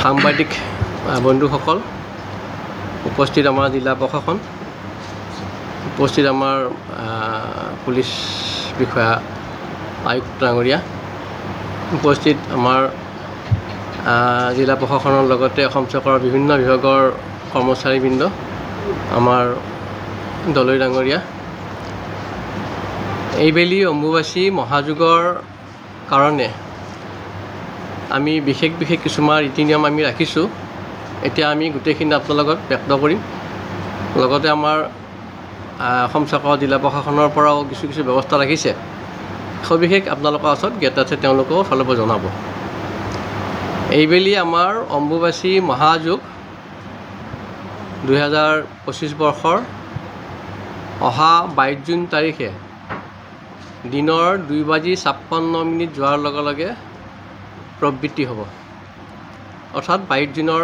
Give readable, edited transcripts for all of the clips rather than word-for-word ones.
সাংবাদিক বন্ধুসকল, উপস্থিত আমাৰ জিলা প্ৰশাসন, উপস্থিত আমাৰ পুলিচ বিষয়া আয়ুক্ত ডাঙৰীয়া, উপস্থিত আমাৰ জিলা প্ৰশাসনৰ লগতে অসম চৰকাৰৰ বিভিন্ন বিভাগৰ কৰ্মচাৰীবৃন্দ, আমাৰ দলৈ ডাঙৰীয়া, এইবেলি অম্বুবাচী মহাযুগৰ কাৰণে আমি বিশেষ কিছুমান ৰীতি নিয়ম আমি ৰাখিছোঁ। এতিয়া আমি গোটেইখিনি আপোনাৰ লগত ব্যক্ত কৰিম। লগতে আমাৰ অসম চৰকাৰৰ জিলা প্ৰশাসনৰ পৰাও কিছু ব্যৱস্থা ৰাখিছে, সবিশেষ আপোনালোকৰ ওচৰত জ্ঞাত আছে, তেওঁলোকেও ফালৰ পৰা জনাব। এইবেলি আমাৰ অম্বুবাচী মহাযুগ 2025 বৰ্ষৰ অহা 22 জুন তাৰিখে দিনৰ 2:56 যোৱাৰ লগে লগে প্ৰবৃত্তি হ'ব। অৰ্থাৎ 22 জুনৰ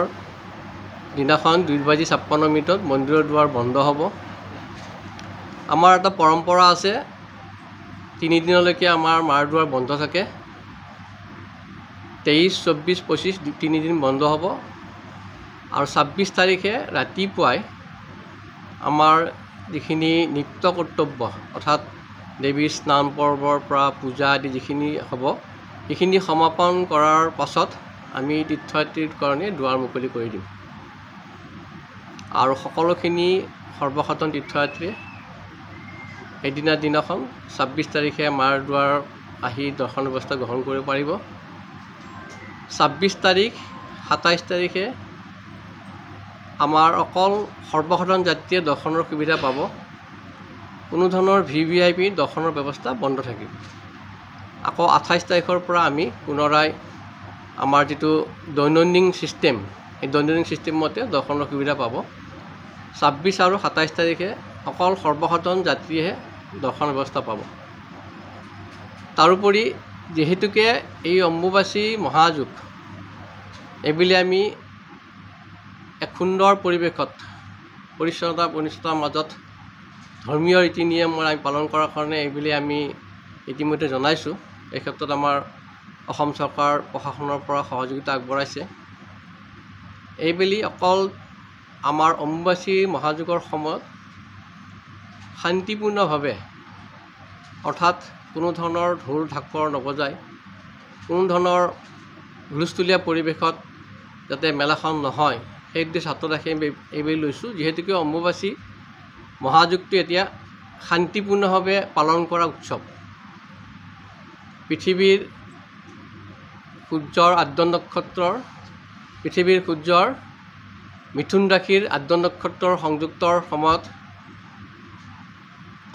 দিনাখন 2:56 মন্দিৰৰ দুৱাৰ বন্ধ হ'ব। আমাৰ এটা পৰম্পৰা আছে, 3 দিনলৈকে আমাৰ মাৰ দুৱাৰ বন্ধ থাকে। 23, 24, 25 3 দিন বন্ধ হ'ব। আৰু 26 তাৰিখে ৰাতিপুৱাই আমাৰ যিখিনি নিত্য কৰ্তব্য, অৰ্থাৎ দেৱীৰ স্নান পৰ্বৰ পৰা পূজা আদি যিখিনি হ'ব, সেইখিনি সমাপন কৰাৰ পাছত আমি তীৰ্থযাত্ৰীৰ কাৰণে দুৱাৰ মুকলি কৰি দিম। আৰু সকলোখিনি সৰ্বসাধাৰণ তীৰ্থযাত্ৰীয়ে দিনাখন 26 তাৰিখে মাৰ দুৱাৰ আহি দৰ্শন ব্যৱস্থা গ্ৰহণ কৰিব পাৰিব। 26 তাৰিখ, 27 তাৰিখে আমাৰ অকল সৰ্বসাধাৰণ যাত্ৰীয়ে দৰ্শনৰ সুবিধা পাব। কোনো ধৰণৰ VVIP দৰ্শনৰ ব্যৱস্থা বন্ধ থাকিব। আকৌ 28 তাৰিখৰ পৰা আমি পুনৰাই আমাৰ যিটো দৈনন্দিন ছিষ্টেম, এই দৈনন্দিন ছিষ্টেমতে দৰ্শনৰ সুবিধা পাব। 26 আৰু 27 তাৰিখে অকল সৰ্বসাধাৰণ যাত্ৰীয়েহে দৰ্শন ব্যৱস্থা পাব। তাৰোপৰি যিহেতুকে এই অম্বুবাচী মহাযুগ, এইবুলি আমি এক সুন্দৰ পৰিৱেশত পৰিচ্ছন্নতাৰ মাজত ধৰ্মীয় ৰীতি নিয়ম আমি পালন কৰাৰ কাৰণে এইবুলি আমি ইতিমধ্যে জনাইছোঁ। এই ক্ষেত্ৰত আমাৰ অসম চৰকাৰ প্ৰশাসনৰ পৰা সহযোগিতা আগবঢ়াইছে। এইবেলি অকল আমাৰ অম্বুবাচী মহাযুগৰ সময়ত শান্তিপূৰ্ণভাৱে, অৰ্থাৎ কোনো ধৰণৰ ঢোল ঢাকৰ নবজায়, কোনো ধৰণৰ হুলস্থুলীয়া পৰিৱেশত যাতে মেলাখন নহয়, সেই উদ্দেশ্যে হাতত ৰাখি আমি এইবেলি লৈছোঁ। যিহেতুকে অম্বুবাচী মহাযুগটো এতিয়া শান্তিপূৰ্ণভাৱে পালন কৰা উৎসৱ। পৃথিৱীৰ সূৰ্যৰ মিথুন ৰাশিৰ আদ্য নক্ষত্ৰৰ সংযুক্তৰ সময়ত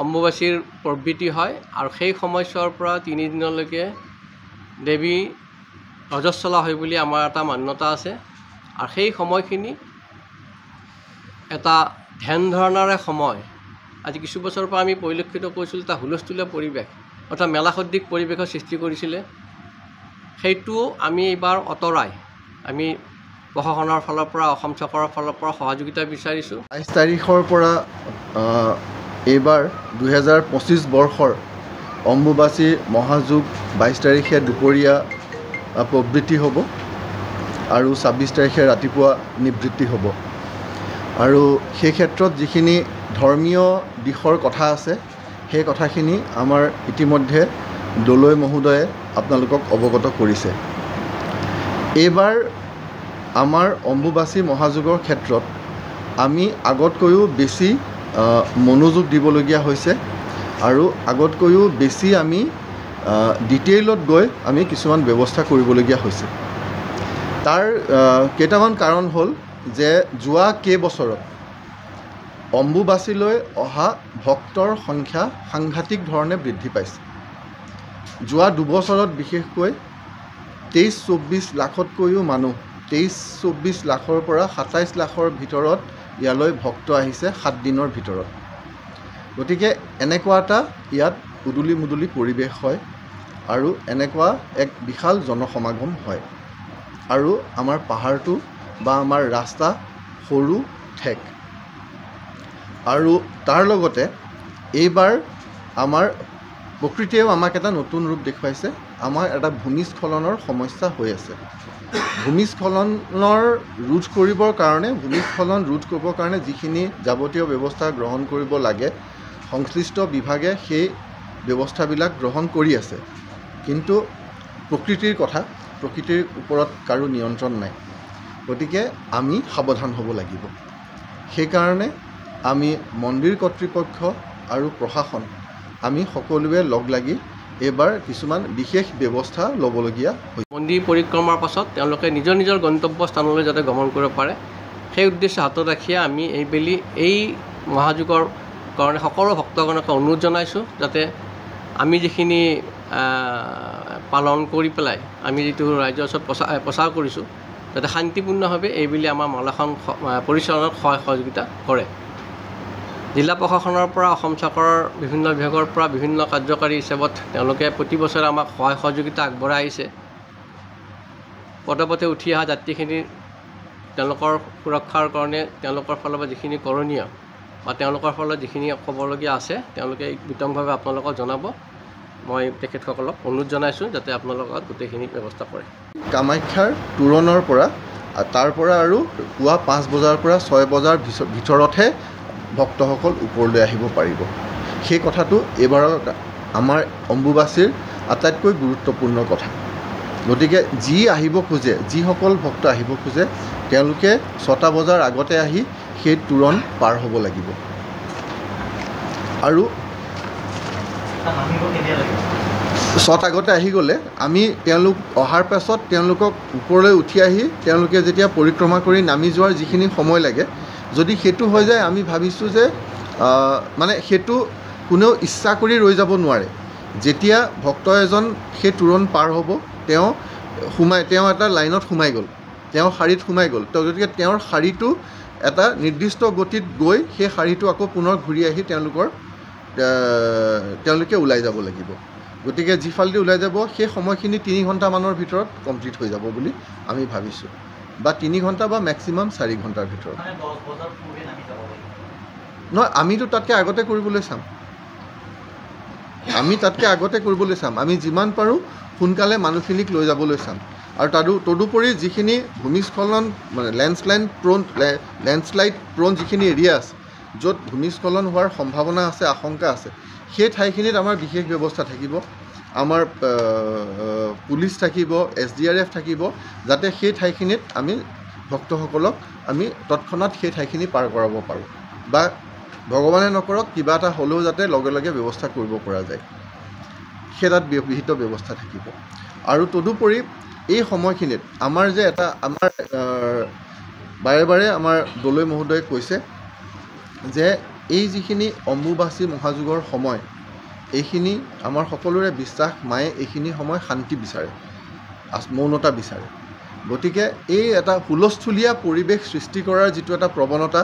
অম্বুবাচীৰ প্ৰবৃত্তি হয়। আৰু সেই সময়ছোৱাৰ পৰা 3 দিনলৈকে দেৱী ৰজস্বলা হয় বুলি আমাৰ এটা মান্যতা আছে। আৰু সেই সময়খিনি এটা ধ্যান ধাৰণাৰে সময়। আজি কিছু বছৰৰ পৰা আমি পৰিলক্ষিত কৰিছিলোঁ এটা হুলস্থুলীয়া পৰিৱেশ, অৰ্থাৎ মেলাসদৃশ পৰিৱেশৰ সৃষ্টি কৰিছিলে। সেইটো আমি এইবাৰ আঁতৰাই আমি প্ৰশাসনৰ ফালৰ পৰা, অসম চৰকাৰৰ ফালৰ পৰা সহযোগিতা বিচাৰিছোঁ। 22 তাৰিখৰ পৰা এইবাৰ 2025 বৰ্ষৰ অম্বুবাচী মহাযুগ 22 তাৰিখে দুপৰীয়া প্ৰবৃত্তি হ'ব আৰু 26 তাৰিখে ৰাতিপুৱা নিবৃত্তি হ'ব। আৰু সেই ক্ষেত্ৰত যিখিনি ধৰ্মীয় দিশৰ কথা আছে, সেই কথাখিনি আমাৰ ইতিমধ্যে দলৈ মহোদয়ে আপোনালোকক অৱগত কৰিছে। এইবাৰ আমাৰ অম্বুবাচী মহাযুগৰ ক্ষেত্ৰত আমি আগতকৈও বেছি মনোযোগ দিবলগীয়া হৈছে আৰু আগতকৈও বেছি আমি ডিটেইলত গৈ আমি কিছুমান ব্যৱস্থা কৰিবলগীয়া হৈছে। তাৰ কেইটামান কাৰণ হ'ল যে যোৱা কেইবছৰত অম্বুবাচীলৈ অহা ভক্তৰ সংখ্যা সাংঘাতিক ধৰণে বৃদ্ধি পাইছে। যোৱা 2 বছৰত বিশেষকৈ 23-24 লাখতকৈও মানুহ, 23-24 লাখৰ পৰা 27 লাখৰ ভিতৰত ইয়ালৈ ভক্ত আহিছে 7 দিনৰ ভিতৰত। গতিকে এনেকুৱা এটা ইয়াত উদুলি মুদুলি পৰিৱেশ হয় আৰু এনেকুৱা এক বিশাল জনসমাগম হয়। আৰু আমাৰ পাহাৰটো বা আমাৰ ৰাস্তা সৰু ঠেক। আৰু তাৰ লগতে এইবাৰ আমাৰ প্ৰকৃতিয়েও আমাক এটা নতুন ৰূপ দেখুৱাইছে। আমাৰ এটা ভূমিস্খলনৰ সমস্যা হৈ আছে। ভূমিস্খলনৰ ৰোধ কৰিবৰ কাৰণে ভূমিস্খলন ৰোধ কৰিবৰ কাৰণে যিখিনি যাৱতীয় ব্যৱস্থা গ্ৰহণ কৰিব লাগে সংশ্লিষ্ট বিভাগে সেই ব্যৱস্থাবিলাক গ্ৰহণ কৰি আছে কিন্তু প্ৰকৃতিৰ কথা প্ৰকৃতিৰ ওপৰত কাৰো নিয়ন্ত্ৰণ নাই গতিকে আমি সাৱধান হ'ব লাগিব সেইকাৰণে আমি মন্দিৰ কৰ্তৃপক্ষ আৰু প্ৰশাসন আমি সকলোৱে লগ লাগি এবাৰ কিছুমান বিশেষ ব্যৱস্থা ল'বলগীয়া হৈছে মন্দিৰ পৰিক্ৰমাৰ পাছত তেওঁলোকে নিজৰ নিজৰ গন্তব্য স্থানলৈ যাতে গমন কৰিব পাৰে সেই উদ্দেশ্য হাতত ৰাখিয়ে আমি এইবেলি এই মহাযুগৰ কাৰণে সকলো ভক্তগণকে অনুৰোধ জনাইছোঁ যাতে আমি যিখিনি পালন কৰি পেলাই আমি যিটো ৰাইজৰ ওচৰত প্ৰচাৰ কৰিছোঁ যাতে শান্তিপূৰ্ণভাৱে এইবেলি আমাৰ মেলাখন পৰিচালনাত সহায় সহযোগিতা কৰে জিলা প্ৰশাসনৰ পৰা অসম চৰকাৰৰ বিভিন্ন বিভাগৰ পৰা বিভিন্ন কাৰ্যকাৰী হিচাপত তেওঁলোকে প্ৰতি বছৰে আমাক সহায় সহযোগিতা আগবঢ়াই আহিছে পদপথে উঠি অহা যাত্ৰীখিনিৰ তেওঁলোকৰ সুৰক্ষাৰ কাৰণে তেওঁলোকৰ ফালৰ পৰা যিখিনি কৰণীয় বা তেওঁলোকৰ ফালত যিখিনি ক'বলগীয়া আছে তেওঁলোকে বিতংভাৱে আপোনালোকক জনাব মই তেখেতসকলক অনুৰোধ জনাইছোঁ যাতে আপোনালোকৰ গোটেইখিনি ব্যৱস্থা কৰে কামাখ্যাৰ তোৰণৰ পৰা তাৰ পৰা আৰু পুৱা 5 বজাৰ পৰা 6 বজাৰ ভিতৰতহে ভক্তসকল ওপৰলৈ আহিব পাৰিব সেই কথাটো এইবাৰৰ আমাৰ অম্বুবাচীৰ আটাইতকৈ গুৰুত্বপূৰ্ণ কথা গতিকে যিসকল ভক্ত আহিব খোজে তেওঁলোকে 6টা বজাৰ আগতে আহি সেই তোৰণ পাৰ হ'ব লাগিব আৰু 6টা আগতে আহি গ'লে আমি তেওঁলোক অহাৰ পাছত তেওঁলোকক ওপৰলৈ উঠি আহি তেওঁলোকে যেতিয়া পৰিক্ৰমা কৰি নামি যোৱাৰ যিখিনি সময় লাগে যদি সেইটো হৈ যায় আমি ভাবিছোঁ যে মানে সেইটো কোনেও ইচ্ছা কৰি ৰৈ যাব নোৱাৰে যেতিয়া ভক্ত এজন সেই তোৰণ পাৰ হ'ব তেওঁ এটা লাইনত সোমাই গ'ল তেওঁ শাৰীত সোমাই গ'ল গতিকে তেওঁৰ শাৰীটো এটা নিৰ্দিষ্ট গতিত গৈ সেই শাৰীটো আকৌ পুনৰ ঘূৰি আহি তেওঁলোকে ওলাই যাব লাগিব গতিকে যিফালেদি ওলাই যাব সেই সময়খিনি 3 ঘণ্টামানৰ ভিতৰত কমপ্লিট হৈ যাব বুলি আমি ভাবিছোঁ বা 3 ঘণ্টা বা মেক্সিমাম 4 ঘণ্টাৰ ভিতৰত নহয় আমিতো তাতকৈ আগতে কৰিবলৈ চাম আমি যিমান পাৰোঁ সোনকালে মানুহখিনিক লৈ যাবলৈ চাম আৰু তদুপৰি যিখিনি ভূমিস্খলন মানে লেণ্ডশ্লাইড প্ৰ'ন যিখিনি এৰিয়া আছে য'ত ভূমিস্খলন হোৱাৰ সম্ভাৱনা আছে আশংকা আছে সেই ঠাইখিনিত আমাৰ বিশেষ ব্যৱস্থা থাকিব আমাৰ পুলিচ থাকিব SDRF থাকিব যাতে সেই ঠাইখিনিত আমি ভক্তসকলক আমি তৎক্ষণাত সেই ঠাইখিনি পাৰ কৰাব পাৰোঁ বা ভগৱানে নকৰক কিবা এটা হ'লেও যাতে লগে লগে ব্যৱস্থা কৰিব পৰা যায় সেই তাত বিহিত ব্যৱস্থা থাকিব আৰু তদুপৰি এই সময়খিনিত আমাৰ যে আমাৰ বাৰে বাৰে আমাৰ দলৈ মহোদয়ে কৈছে যে এই যিখিনি অম্বুবাচী মহাযুগৰ সময় এইখিনি আমাৰ সকলোৰে বিশ্বাস মায়ে এইখিনি সময় শান্তি বিচাৰে মৌনতা বিচাৰে গতিকে এই এটা হুলস্থুলীয়া পৰিৱেশ সৃষ্টি কৰাৰ যিটো এটা প্ৰৱণতা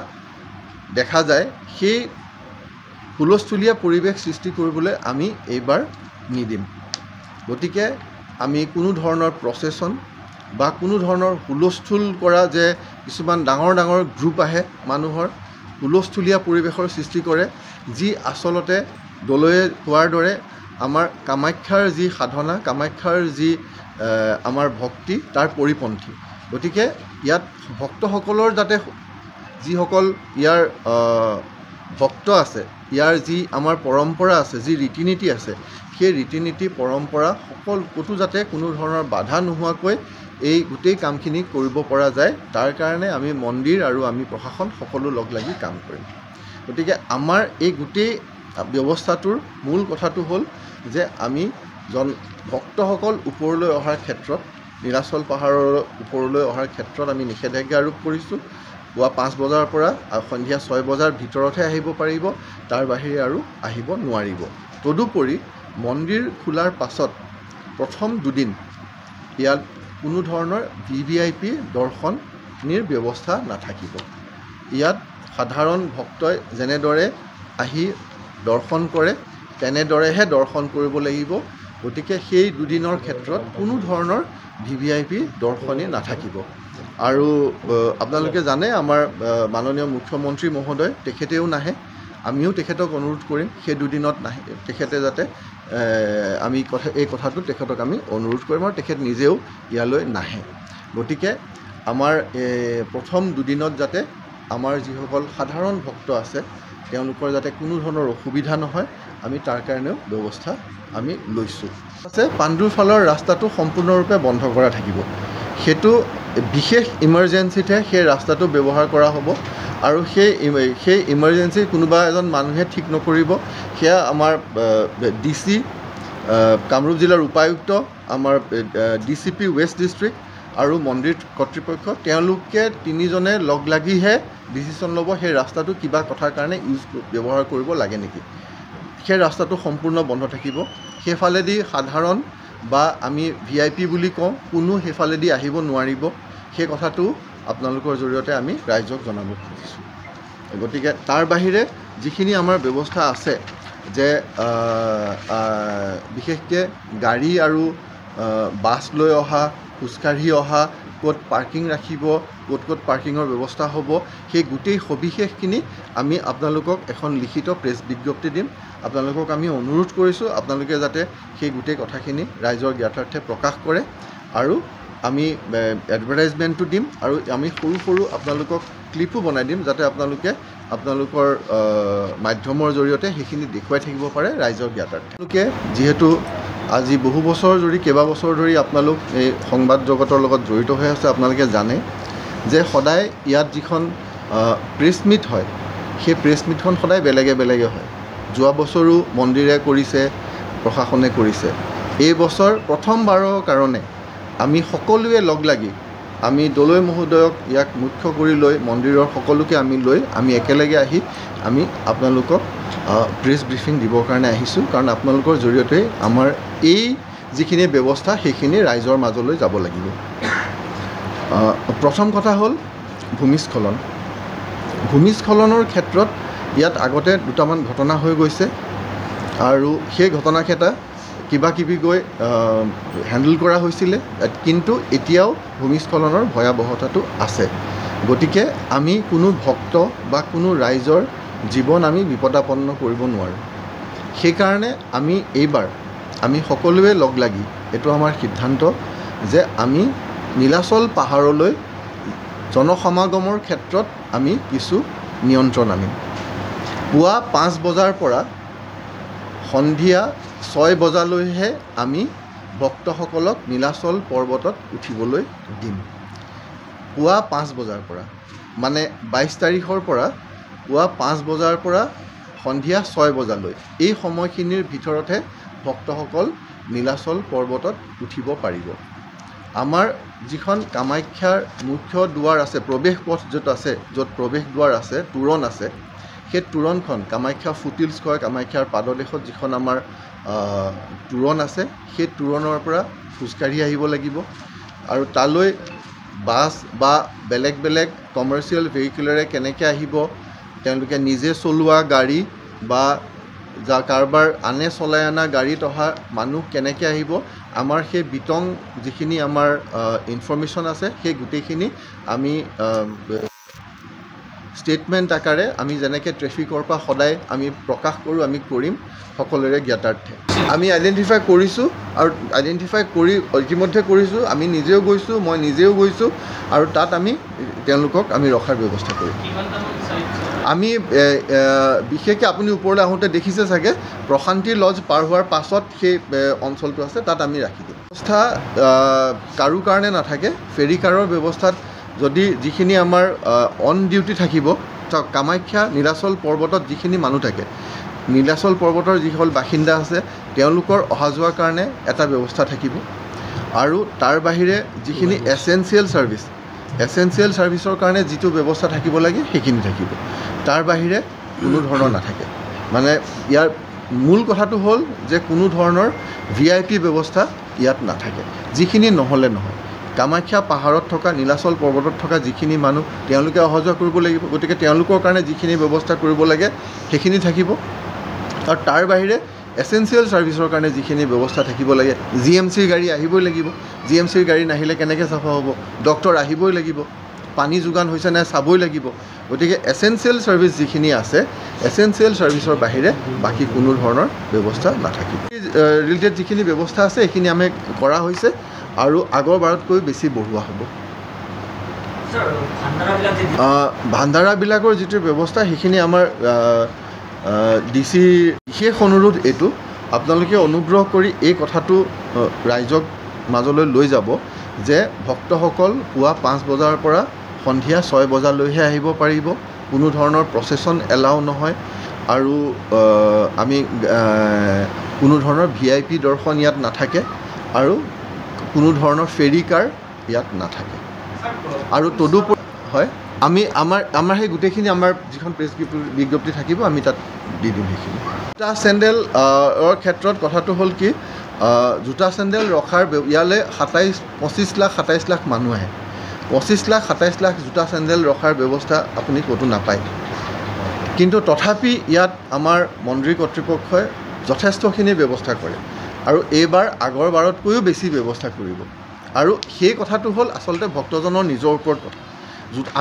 দেখা যায় সেই হুলস্থুলীয়া পৰিৱেশ সৃষ্টি কৰিবলৈ আমি এইবাৰ নিদিম গতিকে আমি কোনো ধৰণৰ প্ৰচেছন বা কোনো ধৰণৰ হুলস্থুল কৰা যে কিছুমান ডাঙৰ গ্ৰুপ আহে মানুহৰ হুলস্থুলীয়া পৰিৱেশৰ সৃষ্টি কৰে যি আচলতে দলৈয়ে কোৱাৰ দৰে আমাৰ কামাখ্যাৰ যি সাধনা কামাখ্যাৰ যি আমাৰ ভক্তি তাৰ পৰিপন্থী গতিকে ইয়াত ভক্তসকলৰ যাতে যিসকল ইয়াৰ ভক্ত আছে ইয়াৰ যি আমাৰ পৰম্পৰা আছে যি ৰীতি নীতি আছে সেই ৰীতি নীতি পৰম্পৰা ক'তো যাতে কোনো ধৰণৰ বাধা নোহোৱাকৈ এই গোটেই কামখিনি কৰিব পৰা যায় তাৰ কাৰণে আমি মন্দিৰ আৰু আমি প্ৰশাসন সকলো লগ লাগি কাম কৰিম গতিকে আমাৰ এই গোটেই ব্যৱস্থাটোৰ মূল কথাটো হ'ল যে আমি ভক্তসকল ওপৰলৈ অহাৰ ক্ষেত্ৰত নীলাচল পাহাৰৰ ওপৰলৈ অহাৰ ক্ষেত্ৰত আমি নিষেধাজ্ঞা আৰোপ কৰিছোঁ পুৱা 5 বজাৰ পৰা সন্ধিয়া 6 বজাৰ ভিতৰতহে আহিব পাৰিব তাৰ বাহিৰে আৰু আহিব নোৱাৰিব তদুপৰি মন্দিৰ খোলাৰ পাছত প্ৰথম 2 দিন ইয়াত কোনো ধৰণৰ VVIP দৰ্শনীৰ ব্যৱস্থা নাথাকিব ইয়াত সাধাৰণ ভক্তই যেনেদৰে আহি দৰ্শন কৰে তেনেদৰেহে দৰ্শন কৰিব লাগিব গতিকে সেই 2 দিনৰ ক্ষেত্ৰত কোনো ধৰণৰ VVIP দৰ্শনী নাথাকিব আৰু আপোনালোকে জানে আমাৰ মাননীয় মুখ্যমন্ত্ৰী মহোদয় তেখেতেও নাহে আমিও তেখেতক অনুৰোধ কৰিম সেই 2 দিনত নাহে তেখেতে যাতে আমি এই কথাটো তেখেতক আমি অনুৰোধ কৰিম আৰু তেখেত নিজেও ইয়ালৈ নাহে গতিকে আমাৰ প্ৰথম দুদিনত যাতে আমাৰ যিসকল সাধাৰণ ভক্ত আছে তেওঁলোকৰ যাতে কোনো ধৰণৰ অসুবিধা নহয় আমি তাৰ কাৰণেও ব্যৱস্থা আমি লৈছোঁ আছে পাণ্ডুৰ ফালৰ ৰাস্তাটো সম্পূৰ্ণৰূপে বন্ধ কৰা থাকিব সেইটো বিশেষ ইমাৰ্জেঞ্চিতহে সেই ৰাস্তাটো ব্যৱহাৰ কৰা হ'ব আৰু সেই ইমাৰ্জেঞ্চি কোনোবা এজন মানুহে ঠিক নকৰিব সেয়া আমাৰ DC কামৰূপ জিলাৰ উপায়ুক্ত আমাৰ DCP ৱেষ্ট ডিষ্ট্ৰিক্ট আৰু মন্দিৰ কৰ্তৃপক্ষ তেওঁলোকে তিনিজনে লগ লাগিহে ডিচিশ্যন ল'ব সেই ৰাস্তাটো কিবা কথাৰ কাৰণে ব্যৱহাৰ কৰিব লাগে নেকি সেই ৰাস্তাটো সম্পূৰ্ণ বন্ধ থাকিব সেইফালেদি সাধাৰণ বা আমি VIP বুলি কওঁ কোনো সেইফালেদি আহিব নোৱাৰিব সেই কথাটো আপোনালোকৰ জৰিয়তে আমি ৰাইজক জনাব খুজিছোঁ গতিকে তাৰ বাহিৰে যিখিনি আমাৰ ব্যৱস্থা আছে যে বিশেষকৈ গাড়ী আৰু বাছ লৈ অহা খোজকাঢ়ি অহা ক'ত পাৰ্কিং ৰাখিব ক'ত পাৰ্কিঙৰ ব্যৱস্থা হ'ব সেই গোটেই সবিশেষখিনি আমি আপোনালোকক এখন লিখিত প্ৰেছ বিজ্ঞপ্তি দিম আপোনালোকক আমি অনুৰোধ কৰিছোঁ আপোনালোকে যাতে সেই গোটেই কথাখিনি ৰাইজৰ জ্ঞাতাৰ্থে প্ৰকাশ কৰে আৰু আমি এডভাৰটাইজমেণ্টটো দিম আৰু আমি সৰু সৰু আপোনালোকক ক্লিপো বনাই দিম যাতে আপোনালোকৰ মাধ্যমৰ জৰিয়তে সেইখিনি দেখুৱাই থাকিব পাৰে ৰাইজৰ জ্ঞাতাৰ্থে তেওঁলোকে যিহেতু আজি বহু বছৰ ধৰি কেইবাবছৰ ধৰি আপোনালোক এই সংবাদ জগতৰ লগত জড়িত হৈ আছে আপোনালোকে জানে যে সদায় ইয়াত যিখন প্ৰেছ মিট হয় সেই প্ৰেছ মিটখন সদায় বেলেগে হয় যোৱা বছৰো মন্দিৰে কৰিছে প্ৰশাসনে কৰিছে এই বছৰ প্ৰথমবাৰৰ কাৰণে আমি সকলোৱে লগ লাগি আমি দলৈ মহোদয়ক ইয়াক মুখ্য কৰি লৈ মন্দিৰৰ সকলোকে আমি একেলগে আহি আমি আপোনালোকক প্ৰেছ ব্ৰিফিং দিবৰ কাৰণে আহিছোঁ কাৰণ আপোনালোকৰ জৰিয়তে আমাৰ এই যিখিনি ব্যৱস্থা সেইখিনি ৰাইজৰ মাজলৈ যাব লাগিব প্ৰথম কথা হ'ল ভূমিস্খলনৰ ক্ষেত্ৰত ইয়াত আগতে দুটামান ঘটনা হৈ গৈছে আৰু সেই ঘটনাকেইটা কিবাকিবি গৈ হেণ্ডেল কৰা হৈছিলে কিন্তু এতিয়াও ভূমিস্খলনৰ ভয়াৱহতাটো আছে গতিকে আমি কোনো ভক্ত বা কোনো ৰাইজৰ জীৱন আমি বিপদাপন্ন কৰিব নোৱাৰোঁ সেইকাৰণে এইবাৰ আমি সকলোৱে লগ লাগি এইটো আমাৰ সিদ্ধান্ত যে আমি নীলাচল পাহাৰলৈ জনসমাগমৰ ক্ষেত্ৰত আমি কিছু নিয়ন্ত্ৰণ আনিম পুৱা 5 বজাৰ পৰা সন্ধিয়া 6 বজালৈহে আমি ভক্তসকলক নীলাচল পৰ্বতত উঠিবলৈ দিম পুৱা 5 বজাৰ পৰা মানে 22 তাৰিখৰ পৰা পুৱা 5 বজাৰ পৰা সন্ধিয়া 6 বজালৈ এই সময়খিনিৰ ভিতৰতহে ভক্তসকল নীলাচল পৰ্বতত উঠিব পাৰিব আমাৰ যিখন কামাখ্যাৰ মুখ্য দুৱাৰ আছে প্ৰৱেশ পথ য'ত প্ৰৱেশ দুৱাৰ আছে তোৰণ আছে সেই তোৰণখন কামাখ্যা ফুটিলছ কয় কামাখ্যাৰ পাদদেশত যিখন আমাৰ তোৰণ আছে সেই তোৰণৰ পৰা খোজকাঢ়ি আহিব লাগিব আৰু তালৈ বাছ বা বেলেগ কমাৰ্চিয়েল ভেহিকুলেৰে কেনেকৈ আহিব তেওঁলোকে নিজে চলোৱা গাড়ী বা কাৰোবাৰ আনে চলাই অনা গাড়ীত অহা মানুহ কেনেকৈ আহিব আমাৰ সেই বিতং যিখিনি আমাৰ ইনফৰমেশ্যন আছে সেই গোটেইখিনি আমি ষ্টেটমেণ্ট আকাৰে আমি যেনেকৈ ট্ৰেফিকৰ পৰা সদায় আমি প্ৰকাশ কৰোঁ আমি কৰিম সকলোৰে জ্ঞাতাৰ্থে আমি আইডেণ্টিফাই কৰিছোঁ আৰু আইডেণ্টিফাই কৰি ইতিমধ্যে কৰিছোঁ আমি মই নিজেও গৈছোঁ আৰু তাত তেওঁলোকক আমি ৰখাৰ ব্যৱস্থা কৰিম আমি বিশেষকৈ আপুনি ওপৰলৈ আহোঁতে দেখিছে চাগে প্ৰশান্তি লজ পাৰ হোৱাৰ পাছত সেই অঞ্চলটো আছে তাত আমি ৰাখি দিম ব্যৱস্থা কাৰো কাৰণে নাথাকে ফেৰী কাৰৰ ব্যৱস্থাত যদি যিখিনি আমাৰ অন ডিউটি থাকিব কামাখ্যা নীলাচল পৰ্বতত যিখিনি মানুহ থাকে নীলাচল পৰ্বতৰ যিসকল বাসিন্দা আছে তেওঁলোকৰ অহা যোৱাৰ কাৰণে এটা ব্যৱস্থা থাকিব আৰু তাৰ বাহিৰে যিখিনি এছেঞ্চিয়েল ছাৰ্ভিচৰ কাৰণে যিটো ব্যৱস্থা থাকিব লাগে সেইখিনি থাকিব তাৰ বাহিৰে কোনো ধৰণৰ নাথাকে মানে ইয়াৰ মূল কথাটো হ'ল যে কোনো ধৰণৰ VIP ব্যৱস্থা ইয়াত নাথাকে যিখিনি নহ'লে নহয় কামাখ্যা পাহাৰত থকা নীলাচল পৰ্বতত থকা যিখিনি মানুহ তেওঁলোকে অহা যোৱা কৰিব লাগিব গতিকে তেওঁলোকৰ কাৰণে যিখিনি ব্যৱস্থা কৰিব লাগে সেইখিনি থাকিব আৰু তাৰ বাহিৰে এছেঞ্চিয়েল ছাৰ্ভিচৰ কাৰণে যিখিনি ব্যৱস্থা থাকিব লাগে GMCৰ গাড়ী আহিবই লাগিব GMCৰ গাড়ী নাহিলে কেনেকৈ চাফা হ'ব ডক্টৰ আহিবই লাগিব পানী যোগান হৈছে নাই চাবই লাগিব গতিকে এছেঞ্চিয়েল ছাৰ্ভিচ যিখিনি আছে এছেঞ্চিয়েল ছাৰ্ভিচৰ বাহিৰে বাকী কোনো ধৰণৰ ব্যৱস্থা নাথাকিব ৰিলেটেড যিখিনি ব্যৱস্থা আছে সেইখিনি আমি কৰা হৈছে আৰু আগৰবাৰতকৈ বেছি বঢ়োৱা হ'ব। ভাণ্ডাৰাবিলাকৰ যিটো ব্যৱস্থা সেইখিনি আমাৰ DC বিশেষ অনুৰোধ এইটো, আপোনালোকে অনুগ্ৰহ কৰি এই কথাটো ৰাইজক মাজলৈ লৈ যাব যে ভক্তসকল পুৱা 5 বজাৰ পৰা সন্ধিয়া 6 বজালৈহে আহিব পাৰিব। কোনো ধৰণৰ প্ৰচেছন এলাউ নহয় আৰু আমি কোনো ধৰণৰ VIP দৰ্শন ইয়াত নাথাকে আৰু কোনো ধৰণৰ ফেৰী কাৰ ইয়াত নাথাকে। আৰু তদুপৰি হয় আমাৰ সেই গোটেইখিনি আমাৰ যিখন প্ৰেছ বিজ্ঞপ্তি থাকিব আমি তাত দি দিম সেইখিনি। জোতা চেণ্ডেল ক্ষেত্ৰত কথাটো হ'ল কি, জোতা চেণ্ডেল ৰখাৰ ইয়ালৈ 25 লাখ 27 লাখ মানুহ আহে। 25 লাখ 27 লাখ জোতা চেণ্ডেল ৰখাৰ ব্যৱস্থা আপুনি ক'তো নাপায়। কিন্তু তথাপি ইয়াত আমাৰ মন্দিৰ কৰ্তৃপক্ষই যথেষ্টখিনি ব্যৱস্থা কৰে আৰু এইবাৰ আগৰ বাৰতকৈও বেছি ব্যৱস্থা কৰিব। আৰু সেই কথাটো হ'ল আচলতে ভক্তজনৰ নিজৰ ওপৰত কথা।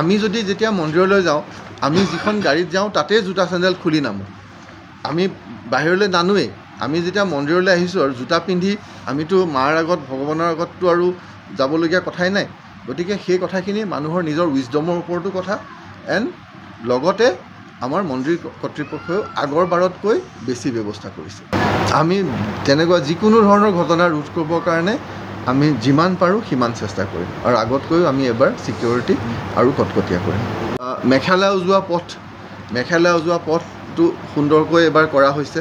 আমি যদি যেতিয়া মন্দিৰলৈ যাওঁ, আমি যিখন গাড়ীত যাওঁ তাতেই জোতা চেণ্ডেল খুলি নামো, আমি বাহিৰলৈ নানোৱেই। আমি যেতিয়া মন্দিৰলৈ আহিছোঁ আৰু জোতা পিন্ধি আমিতো মাৰ আগত ভগৱানৰ আগততো আৰু যাবলগীয়া কথাই নাই। গতিকে সেই কথাখিনি মানুহৰ নিজৰ উইজডমৰ ওপৰতো কথা। এণ্ড লগতে আমাৰ মন্দিৰ কৰ্তৃপক্ষই আগৰ বাৰতকৈ বেছি ব্যৱস্থা কৰিছে। আমি তেনেকুৱা যিকোনো ধৰণৰ ঘটনা ৰোধ কৰিবৰ কাৰণে আমি যিমান পাৰোঁ সিমান চেষ্টা কৰিম আৰু আগতকৈও আমি এবাৰ ছিকিউৰিটি আৰু কটকটীয়া কৰিম। মেঘালয় উজোৱা পথটো সুন্দৰকৈ এবাৰ কৰা হৈছে।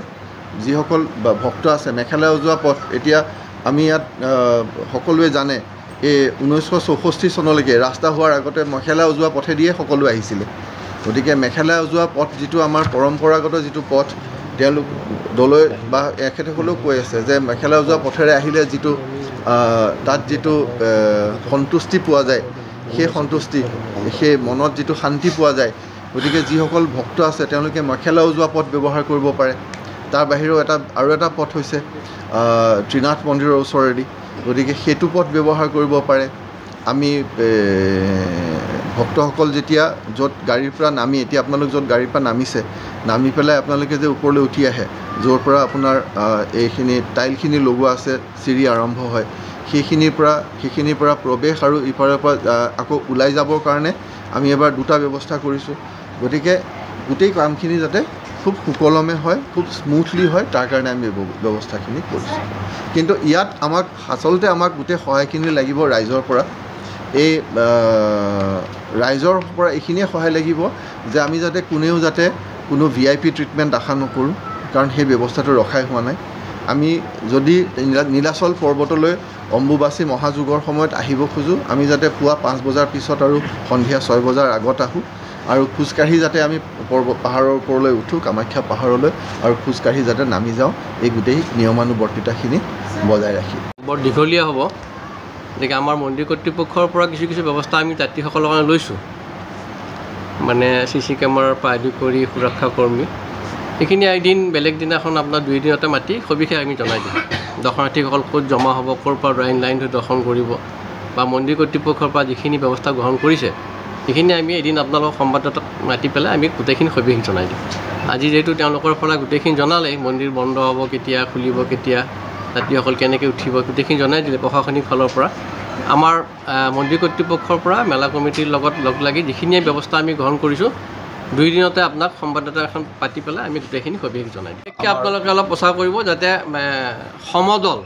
যিসকল ভক্ত আছে মেঘালয় উজোৱা পথ, এতিয়া আমি ইয়াত সকলোৱে জানে এই 1964 চনলৈকে ৰাস্তা হোৱাৰ আগতে মেঘালয় উজোৱা পথেদিয়ে সকলো আহিছিলে। গতিকে মেঘালয় উজোৱা পথ যিটো আমাৰ পৰম্পৰাগত যিটো পথ, তেওঁলোক দলৈ বা এখেতসকলেও কৈ আছে যে মেঘালয় উজোৱা পথেৰে আহিলে যিটো তাত যিটো সন্তুষ্টি পোৱা যায়, সেই সন্তুষ্টি, সেই মনত যিটো শান্তি পোৱা যায়। গতিকে যিসকল ভক্ত আছে তেওঁলোকে মেঘালয় উজোৱা পথ ব্যৱহাৰ কৰিব পাৰে। তাৰ বাহিৰেও আৰু এটা পথ হৈছে ত্ৰিনাথ মন্দিৰৰ ওচৰেদি, গতিকে সেইটো পথ ব্যৱহাৰ কৰিব পাৰে। আমি ভক্তসকল যেতিয়া য'ত গাড়ীৰ পৰা নামি, এতিয়া আপোনালোক য'ত গাড়ীৰ পৰা নামিছে, নামি পেলাই আপোনালোকে যে ওপৰলৈ উঠি আহে, য'ৰ পৰা আপোনাৰ এইখিনি টাইলখিনি লগোৱা আছে, চিৰি আৰম্ভ হয়, সেইখিনিৰ পৰা প্ৰৱেশ আৰু ইফালৰ পৰা আকৌ ওলাই যাবৰ কাৰণে আমি এবাৰ দুটা ব্যৱস্থা কৰিছোঁ। গতিকে গোটেই কামখিনি যাতে খুব সুকলমে হয়, খুব স্মুথলি হয়, তাৰ কাৰণে আমি ব্যৱস্থাখিনি কৰিছোঁ। কিন্তু ইয়াত আচলতে আমাক গোটেই সহায়খিনি লাগিব ৰাইজৰ পৰা। এই ৰাইজৰ পৰা এইখিনিয়ে সহায় লাগিব যে আমি যাতে কোনেও যাতে কোনো VIP ট্ৰিটমেণ্ট আশা নকৰোঁ, কাৰণ সেই ব্যৱস্থাটো ৰখাই হোৱা নাই। আমি যদি নীলাচল পৰ্বতলৈ অম্বুবাচী মহাযুগৰ সময়ত আহিব খোজোঁ, আমি যাতে পুৱা 5 বজাৰ পিছত আৰু সন্ধিয়া 6 বজাৰ আগত আহোঁ আৰু খোজকাঢ়ি যাতে আমি পাহাৰৰ ওপৰলৈ উঠোঁ, কামাখ্যা পাহাৰলৈ, আৰু খোজকাঢ়ি যাতে নামি যাওঁ। এই গোটেই নিয়মানুবৰ্তিতাখিনি বজাই ৰাখি বৰ দীঘলীয়া হ'ব। গতিকে আমাৰ মন্দিৰ কৰ্তৃপক্ষৰ পৰা কিছু ব্যৱস্থা আমি যাত্ৰীসকলৰ কাৰণে লৈছোঁ, মানে CC কেমেৰাৰ পৰা আদি কৰি সুৰক্ষা কৰ্মী। সেইখিনি এদিন বেলেগ দিনাখন আপোনাৰ 2 দিনতে মাতি সবিশেষ আমি জনাই দিম। দৰ্শনাৰ্থীসকল ক'ত জমা হ'ব, ক'ৰ পৰা লাইন ধৰি দৰ্শন কৰিব, বা মন্দিৰ কৰ্তৃপক্ষৰ পৰা যিখিনি ব্যৱস্থা গ্ৰহণ কৰিছে সেইখিনি আমি এদিন আপোনালোকক সংবাদদাতাক মাতি পেলাই আমি গোটেইখিনি সবিশেষ জনাই দিম। আজি যিহেতু তেওঁলোকৰ পৰা গোটেইখিনি জনালেই, মন্দিৰ বন্ধ হ'ব কেতিয়া, খুলিব কেতিয়া, যাত্ৰীসকল কেনেকৈ উঠিব, গোটেইখিনি জনাই দিলে প্ৰশাসনিক ফালৰ পৰা। আমাৰ মন্দিৰ কৰ্তৃপক্ষৰ পৰা মেলা কমিটিৰ লগত লগ লাগি যিখিনি ব্যৱস্থা আমি গ্ৰহণ কৰিছোঁ, 2 দিনতে আপোনাক সংবাদদাতা এখন পাতি পেলাই আমি গোটেইখিনি সবিশেষ জনাই দিম। বিশেষকৈ আপোনালোকে অলপ প্ৰচাৰ কৰিব যাতে সমদল,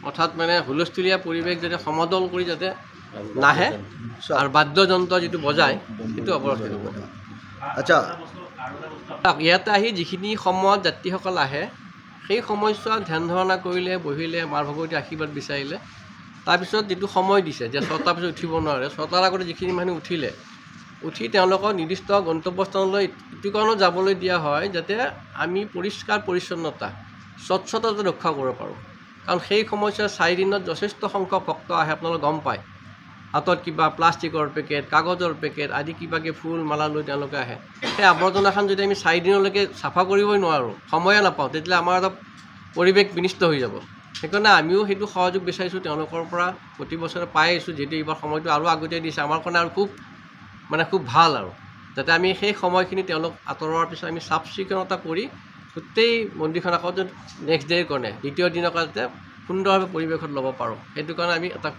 অৰ্থাৎ মানে হুলস্থুলীয়া পৰিৱেশ যাতে সমদল কৰি যাতে নাহে, আৰু বাদ্যযন্ত্ৰ যিটো বজায় সেইটো অৱৰোধ কৰিব। আচ্ছা, ইয়াতে আহি যিখিনি সময়ত যাত্ৰীসকল আহে সেই সময়ছোৱাত ধ্যান ধাৰণা কৰিলে, বহিলে, মাৰ ভগৱতী আশীৰ্বাদ বিচাৰিলে, তাৰপিছত যিটো সময় দিছে যে 6টাৰ পিছত উঠিব নোৱাৰে, 6টাৰ আগতে যিখিনি মানুহ উঠি তেওঁলোকক নিৰ্দিষ্ট গন্তব্যস্থানলৈ ইটো কাৰণত যাবলৈ দিয়া হয় যাতে আমি পৰিষ্কাৰ পৰিচ্ছন্নতা, স্বচ্ছতা যাতে ৰক্ষা কৰিব পাৰোঁ। কাৰণ সেই সময়ছোৱাত 4 দিনত যথেষ্ট সংখ্যক ভক্ত আহে, আপোনালোকে গম পায়। হাতত কিবা প্লাষ্টিকৰ পেকেট, কাগজৰ পেকেট আদি কিবাকৈ ফুল মালা লৈ তেওঁলোকে আহে। সেই আৱৰ্জনাখন যদি আমি 4 দিনলৈকে চাফা কৰিবই নোৱাৰোঁ, সময়ে নাপাওঁ, তেতিয়াহ'লে আমাৰ এটা পৰিৱেশ বিনিষ্ট হৈ যাব। সেইকাৰণে আমিও সেইটো সহযোগ বিচাৰিছোঁ তেওঁলোকৰ পৰা, প্ৰতি বছৰে পাই আহিছোঁ। যিহেতু এইবাৰ সময়টো আৰু আগতীয়াই দিছে আমাৰ কাৰণে, আৰু খুব ভাল, আৰু যাতে আমি সেই সময়খিনি তেওঁলোক আঁতৰোৱাৰ পিছত আমি চাফ চিকুণতা কৰি গোটেই মন্দিৰখন আকৌ নেক্সট ডে'ৰ কাৰণে, দ্বিতীয় দিনৰ কাৰণে যাতে সুন্দৰভাৱে পৰিৱেশত ল'ব পাৰোঁ। সেইটো কাৰণে আমি এটা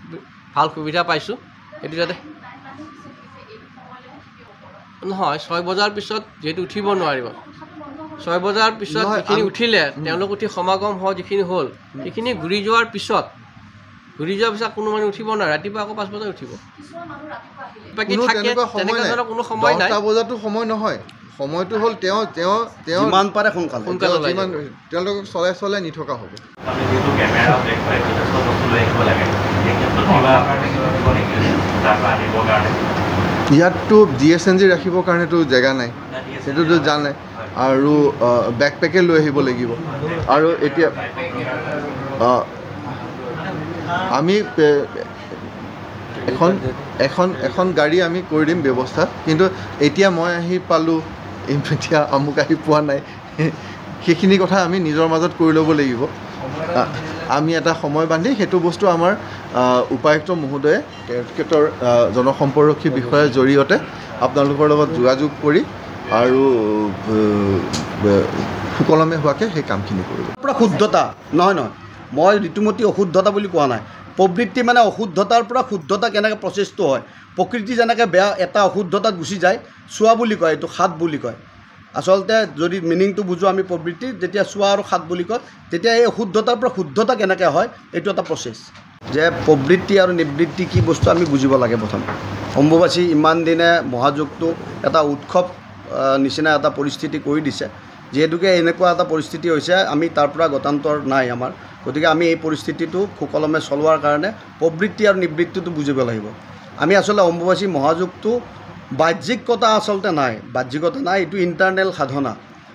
ভাল সুবিধা পাইছোঁ। সেইটো যাতে নহয় 6 বজাৰ পিছত যিহেতু উঠিব নোৱাৰিব, 6 বজাৰ পিছত যিখিনি উঠিলে তেওঁলোক উঠি সমাগম হোৱা যিখিনি হ'ল সেইখিনি ঘূৰি যোৱাৰ পিছত কোনো মানুহ উঠিব নোৱাৰে। ৰাতিপুৱা আকৌ 5 বজাত উঠিব। বাকী থাকে তেনেকুৱা ধৰণৰ কোনো সময় নাই। 10টা বজাতো সময় নহয়, সময়টো হ'ল তেওঁ যিমান পাৰে সোনকালে তেওঁলোকক চলাই নি থকা হ'ব। ইয়াততো DSNG ৰাখিবৰ কাৰণেতো জেগা নাই, সেইটোতো জানে। আৰু বেকপেকে লৈ আহিব লাগিব। আৰু এতিয়া আমি এখন গাড়ী আমি কৰি দিম ব্যৱস্থা, কিন্তু এতিয়া মই আহি পালোঁ, এতিয়া আমুক আহি পোৱা নাই, সেইখিনি কথা আমি নিজৰ মাজত কৰি ল'ব লাগিব। আমি এটা সময় বান্ধি সেইটো বস্তু আমাৰ উপায়ুক্ত মহোদয়ে তেখেতৰ জনসম্পৰ্কী বিষয়াৰ জৰিয়তে আপোনালোকৰ লগত যোগাযোগ কৰি আৰু সুকলমে হোৱাকৈ সেই কামখিনি কৰিব। পূৰা শুদ্ধতা নহয়, মই ঋতুমতী অশুদ্ধতা বুলি কোৱা নাই। প্ৰবৃত্তি মানে অশুদ্ধতাৰ পৰা শুদ্ধতা কেনেকৈ প্ৰচেছটো হয়। প্ৰকৃতি যেনেকৈ বেয়া এটা অশুদ্ধতাত গুচি যায়, চোৱা বুলি কয়, এইটো সাত বুলি কয়। আচলতে যদি মিনিংটো বুজোঁ আমি প্ৰবৃত্তিৰ, যেতিয়া চোৱা আৰু সাত বুলি কয়, তেতিয়া এই অশুদ্ধতাৰ পৰা শুদ্ধতা কেনেকৈ হয় এইটো এটা প্ৰচেছ। যে প্ৰবৃত্তি আৰু নিবৃত্তি কি বস্তু আমি বুজিব লাগে প্ৰথম। অম্বুবাচী ইমান দিনে মহাযুগটো এটা উৎসৱ নিচিনা এটা পৰিস্থিতি কৰি দিছে। যিহেতুকে এনেকুৱা এটা পৰিস্থিতি হৈছে, আমি তাৰ পৰা গতান্তৰ নাই আমাৰ। গতিকে আমি এই পৰিস্থিতিটো সুকলমে চলোৱাৰ কাৰণে প্ৰবৃত্তি আৰু নিবৃত্তিটো বুজিব লাগিব। আমি আচলতে অম্বুবাচী মহাযুগটো বাহ্যিকতা আচলতে নাই, বাহ্যিকতা নাই, এইটো ইণ্টাৰনেল সাধনা।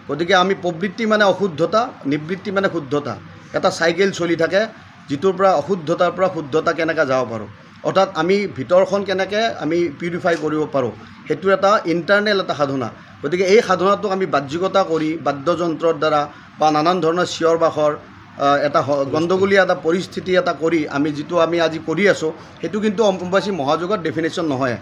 গতিকে আমি প্ৰবৃত্তি মানে অশুদ্ধতা, নিবৃত্তি মানে শুদ্ধতা, এটা চাইকেল চলি থাকে, যিটোৰ পৰা অশুদ্ধতাৰ পৰা শুদ্ধতা কেনেকৈ যাব পাৰোঁ, অৰ্থাৎ আমি ভিতৰখন কেনেকৈ আমি পিউৰিফাই কৰিব পাৰোঁ, সেইটো এটা ইণ্টাৰনেল এটা সাধনা। গতিকে এই সাধনাটোক আমি বাহ্যিকতা কৰি বাদ্যযন্ত্ৰৰ দ্বাৰা বা নানান ধৰণৰ চিঞৰ বাখৰ এটা গণ্ডগোলীয়া এটা পৰিস্থিতি এটা কৰি আমি যিটো আমি আজি কৰি আছোঁ, সেইটো কিন্তু অম্বুবাচী মহাযুগৰ ডেফিনেশ্যন নহয়।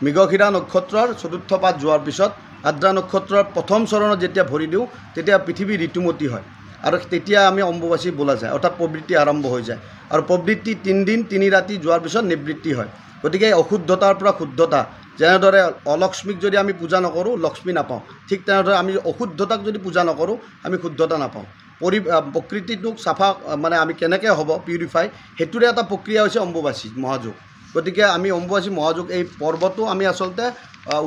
মৃগশিৰা নক্ষত্ৰৰ ৪ৰ্থ পাত যোৱাৰ পিছত আদ্ৰা নক্ষত্ৰৰ প্ৰথম চৰণত যেতিয়া ভৰি দিওঁ, তেতিয়া পৃথিৱী ঋতুমতী হয়, আৰু তেতিয়া আমি অম্বুবাচী বোলা যায়, অৰ্থাৎ প্ৰবৃত্তি আৰম্ভ হৈ যায়। আৰু প্ৰবৃত্তি ৩ দিন ৩ ৰাতি যোৱাৰ পিছত নিবৃত্তি হয়। গতিকে অশুদ্ধতাৰ পৰা শুদ্ধতা, যেনেদৰে অলক্ষ্মীক যদি আমি পূজা নকৰোঁ লক্ষ্মী নাপাওঁ, ঠিক তেনেদৰে আমি অশুদ্ধতাক যদি পূজা নকৰোঁ আমি শুদ্ধতা নাপাওঁ। প্ৰকৃতিটোক চাফা মানে আমি কেনেকৈ হ'ব পিউৰিফাই, সেইটোৰে এটা প্ৰক্ৰিয়া হৈছে অম্বুবাচী মহাযুগ। গতিকে আমি অম্বুবাচী মহাযুগ এই পৰ্বটো আমি আচলতে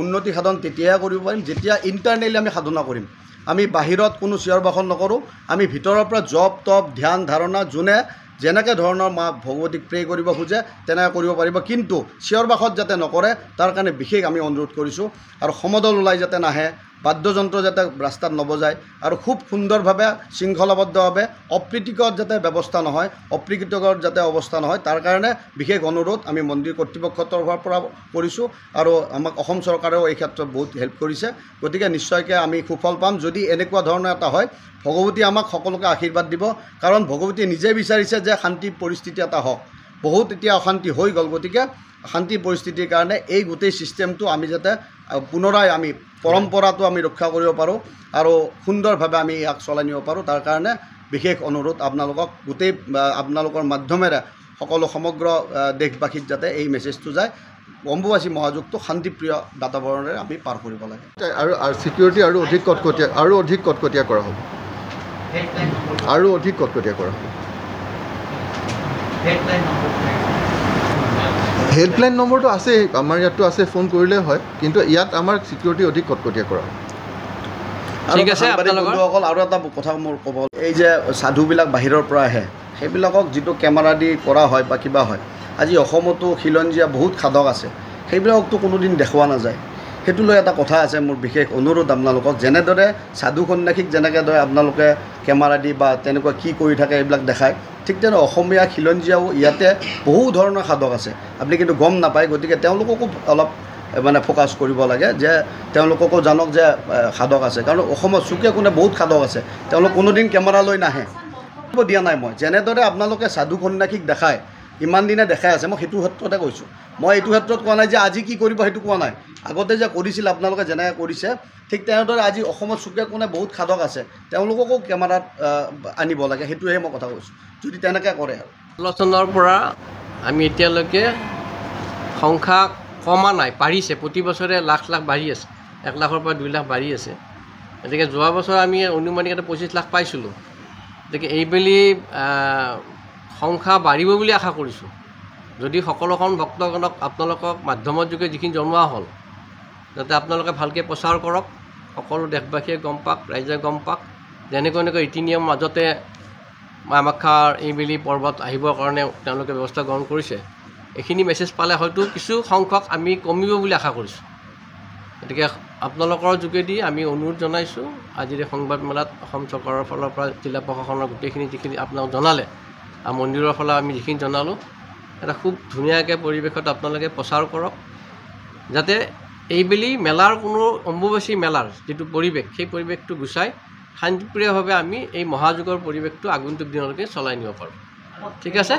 উন্নতি সাধন তেতিয়াহে কৰিব পাৰিম যেতিয়া ইণ্টাৰনেলি আমি সাধনা কৰিম। আমি বাহিৰত কোনো চিঞৰ বাখৰ নকৰোঁ, আমি ভিতৰৰ পৰা জপ তপ ধ্যান ধাৰণা যোনে যেনেকৈ ধৰণৰ মা ভগৱতীক প্ৰে কৰিব খোজে তেনেকৈ কৰিব পাৰিব, কিন্তু চিঞৰ বাখত যাতে নকৰে তাৰ কাৰণে বিশেষ আমি অনুৰোধ কৰিছোঁ। আৰু সমদল ওলাই যাতে নাহে, বাদ্যযন্ত্ৰ যাতে ৰাস্তাত নবজায়, আৰু খুব সুন্দৰভাৱে শৃংখলাবদ্ধভাৱে অপ্ৰীতিকৰ যাতে ব্যৱস্থা নহয়, অপ্ৰীতিকৰ যাতে অৱস্থা নহয়, তাৰ কাৰণে বিশেষ অনুৰোধ আমি মন্দিৰ কৰ্তৃপক্ষৰ তৰফৰ পৰা কৰিছোঁ। আৰু আমাক অসম চৰকাৰেও এই ক্ষেত্ৰত বহুত হেল্প কৰিছে। গতিকে নিশ্চয়কৈ আমি সুফল পাম যদি এনেকুৱা ধৰণৰ এটা হয়। ভগৱতী আমাক সকলোকে আশীৰ্বাদ দিব, কাৰণ ভগৱতীয়ে নিজে বিচাৰিছে যে শান্তি পৰিস্থিতি এটা হওক। বহুত এতিয়া অশান্তি হৈ গ'ল, গতিকে শান্তি পৰিস্থিতিৰ কাৰণে এই গোটেই ছিষ্টেমটো আমি যাতে পুনৰাই আমি পৰম্পৰাটো আমি ৰক্ষা কৰিব পাৰোঁ আৰু সুন্দৰভাৱে আমি ইয়াক চলাই নিব পাৰোঁ, তাৰ কাৰণে বিশেষ অনুৰোধ আপোনালোকক, গোটেই আপোনালোকৰ মাধ্যমেৰে সকলো সমগ্ৰ দেশবাসীত যাতে এই মেছেজটো যায়, অম্বুবাচী মহাযুগটো শান্তিপ্ৰিয় বাতাবৰণেৰে আমি পাৰ কৰিব লাগে। আৰু ছিকিউৰিটি আৰু অধিক কটকটীয়া কৰা হ'ব, আৰু অধিক কটকটীয়া কৰা হ'ব। হেল্পলাইন নম্বৰটো আছেই, আমাৰ ইয়াততো আছে, ফোন কৰিলেই হয়, কিন্তু ইয়াত আমাৰ ছিকিউৰিটি অধিক কটকটীয়া কৰা হ'ব। ঠিক আছে বন্ধুসকল, আৰু এটা কথা মোৰ ক'ব, এই যে সাধুবিলাক বাহিৰৰ পৰা আহে, সেইবিলাকক যিটো কেমেৰা দি কৰা হয় বা কিবা হয়, আজি অসমতো খিলঞ্জীয়া বহুত সাধক আছে, সেইবিলাকতো কোনোদিন দেখুওৱা নাযায়। সেইটো লৈ এটা কথা আছে, মোৰ বিশেষ অনুৰোধ আপোনালোকক, যেনেদৰে সাধু সন্যাসীক যেনেকৈ দৰে আপোনালোকে কেমেৰা দি বা তেনেকুৱা কি কৰি থাকে এইবিলাক দেখায়, ঠিক তেনে অসমীয়া খিলঞ্জীয়াও ইয়াতে বহু ধৰণৰ সাধক আছে, আপুনি কিন্তু গম নাপায়। গতিকে তেওঁলোককো অলপ মানে ফ'কাছ কৰিব লাগে, যে তেওঁলোককো জানক যে সাধক আছে, কাৰণ অসমত চুকে কোণে বহুত সাধক আছে, তেওঁলোক কোনোদিন কেমেৰা লৈ নাহে, দিয়া নাই মই। যেনেদৰে আপোনালোকে সাধু সন্যাসীক দেখায় ইমান দিনে দেখাই আছে। মই সেইটো ক্ষেত্ৰতে কৈছোঁ। মই এইটো ক্ষেত্ৰত কোৱা নাই যে আজি কি কৰিব সেইটো কোৱা নাই। আগতে যে কৰিছিল আপোনালোকে যেনেকৈ কৰিছে ঠিক তেনেদৰে আজি অসমত চুকে কোণে বহুত সাধক আছে, তেওঁলোককো কেমেৰাত আনিব লাগে, সেইটোহে মই কথা কৈছোঁ, যদি তেনেকৈ কৰে। আৰু 16 চনৰ পৰা আমি এতিয়ালৈকে সংখ্যা কমা নাই, বাঢ়িছে। প্ৰতি বছৰে লাখ লাখ বাঢ়ি আছে, 1 লাখৰ পৰা 2 লাখ বাঢ়ি আছে। গতিকে যোৱা বছৰ আমি অনুমানিক এটা 25 লাখ পাইছিলোঁ। গতিকে এইবেলি সংখ্যা বাঢ়িব বুলি আশা কৰিছোঁ। যদি সকলোখন ভক্তগণক আপোনালোকক মাধ্যমৰ যোগে যিখিনি জনোৱা হ'ল, যাতে আপোনালোকে ভালকৈ প্ৰচাৰ কৰক, সকলো দেশবাসীয়ে গম পাওক, ৰাইজে গম পাওক, যেনেকৈ ৰীতি নিয়ম মাজতে কামাখ্যাৰ এইবেলি পৰ্বত আহিবৰ কাৰণে তেওঁলোকে ব্যৱস্থা গ্ৰহণ কৰিছে। এইখিনি মেছেজ পালে হয়তো কিছু সংখ্যক আমি কমিব বুলি আশা কৰিছোঁ। গতিকে আপোনালোকৰ যোগেদি আমি অনুৰোধ জনাইছোঁ, আজিৰ এই সংবাদমেলাত অসম চৰকাৰৰ ফালৰ পৰা জিলা প্ৰশাসনৰ গোটেইখিনি যিখিনি আপোনালোক জনালে, আৰু মন্দিৰৰ ফালে আমি যিখিনি জনালোঁ, এটা খুব ধুনীয়াকৈ পৰিৱেশত আপোনালোকে প্ৰচাৰ কৰক, যাতে এইবেলি মেলাৰ কোনো অম্বুবাচী মেলাৰ যিটো পৰিৱেশ, সেই পৰিৱেশটো গুচাই শান্তিপ্ৰিয়ভাৱে আমি এই মহাযুগৰ পৰিৱেশটো আগন্তুক দিনলৈকে চলাই নিব পাৰোঁ। ঠিক আছে।